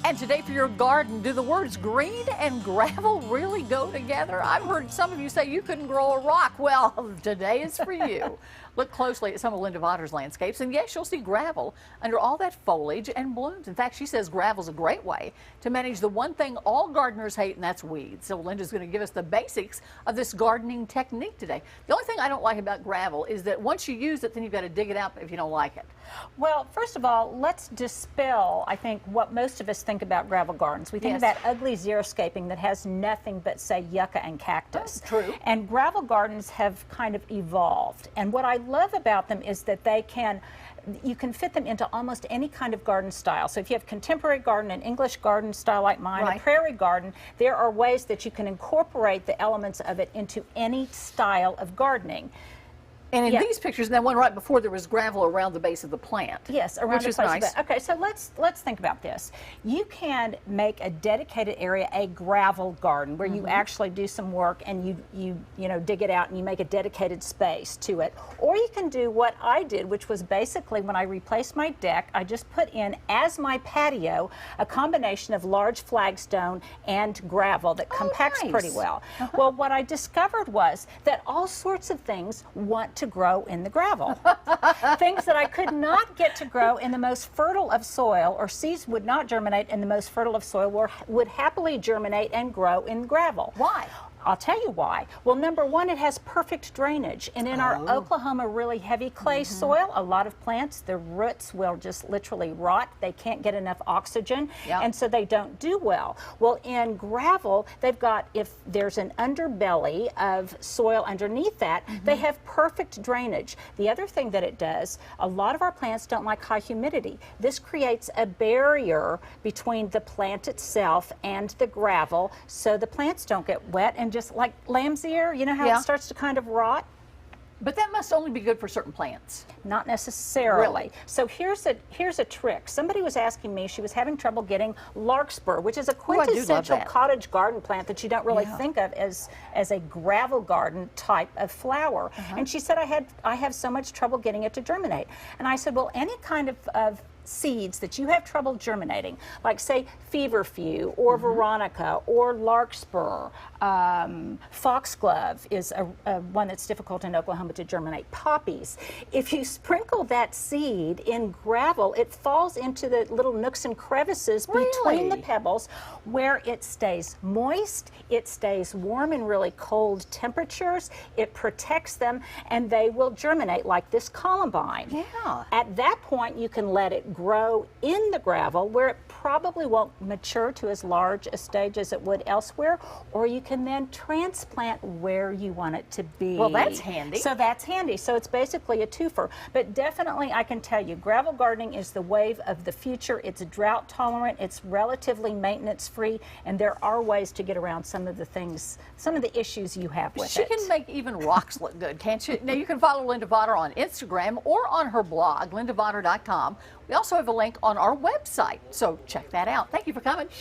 And today for your garden, do the words green and gravel really go together? I've heard some of you say you couldn't grow a rock. Well, today is for you. Look closely at some of Linda Vatter's landscapes, and yes, you'll see gravel under all that foliage and blooms. In fact, she says gravel's a great way to manage the one thing all gardeners hate, and that's weeds. So Linda's going to give us the basics of this gardening technique today. The only thing I don't like about gravel is that once you use it, then you've got to dig it up if you don't like it. Well, first of all, let's dispel, I think, what most of us think about gravel gardens. We think Yes. of that ugly xeriscaping that has nothing but, say, yucca and cactus. Oh, true. And gravel gardens have kind of evolved. And what I love about them is that you can fit them into almost any kind of garden style. So if you have contemporary garden, an English garden style like mine, Right. a prairie garden, there are ways that you can incorporate the elements of it into any style of gardening. And in Yeah. these pictures, and then one right before, there was gravel around the base of the plant. Yes, around which the is place. nice. Okay, so let's think about this. You can make a dedicated area a gravel garden where you actually do some work and you know dig it out and you make a dedicated space to it. Or you can do what I did, which was basically when I replaced my deck, I just put in as my patio a combination of large flagstone and gravel that compacts nice. pretty well. Well, what I discovered was that all sorts of things want to grow in the gravel. Things that I could not get to grow in the most fertile of soil, or seeds would not germinate in the most fertile of soil, would happily germinate and grow in gravel. Why? I'll tell you why. Well, number one, it has perfect drainage. And in our Oklahoma really heavy clay soil, a lot of plants, their roots will just literally rot. They can't get enough oxygen, Yep. and so they don't do well. Well, in gravel, they've got, if there's an underbelly of soil underneath that, they have perfect drainage. The other thing that it does, a lot of our plants don't like high humidity. This creates a barrier between the plant itself and the gravel, so the plants don't get wet and just like lamb's ear, you know how Yeah. it starts to kind of rot? But that must only be good for certain plants. Not necessarily. Really? So here's a trick. Somebody was asking me, she was having trouble getting larkspur, which is a I do love quintessential that. cottage garden plant that you don't really Yeah. think of as a gravel garden type of flower. And she said, I have so much trouble getting it to germinate. And I said, well, any kind of seeds that you have trouble germinating, like say feverfew or veronica or larkspur, foxglove is a one that's difficult in Oklahoma to germinate, poppies. If you sprinkle that seed in gravel, it falls into the little nooks and crevices between the Really? pebbles, where it stays moist, it stays warm in really cold temperatures, it protects them, and they will germinate like this columbine. Yeah. At that point, you can let it grow in the gravel where it probably won't mature to as large a stage as it would elsewhere, or you can then transplant where you want it to be. Well, that's handy. So that's handy. So it's basically a twofer. But definitely, I can tell you, gravel gardening is the wave of the future. It's drought tolerant, it's relatively maintenance free, and there are ways to get around some of the things, some of the issues you have with She it. can make even rocks look good, can't you? Now, you can follow Linda Vatter on Instagram or on her blog, lindavatter.com. We also have a link on our website, so check that out. Thank you for coming. Sure.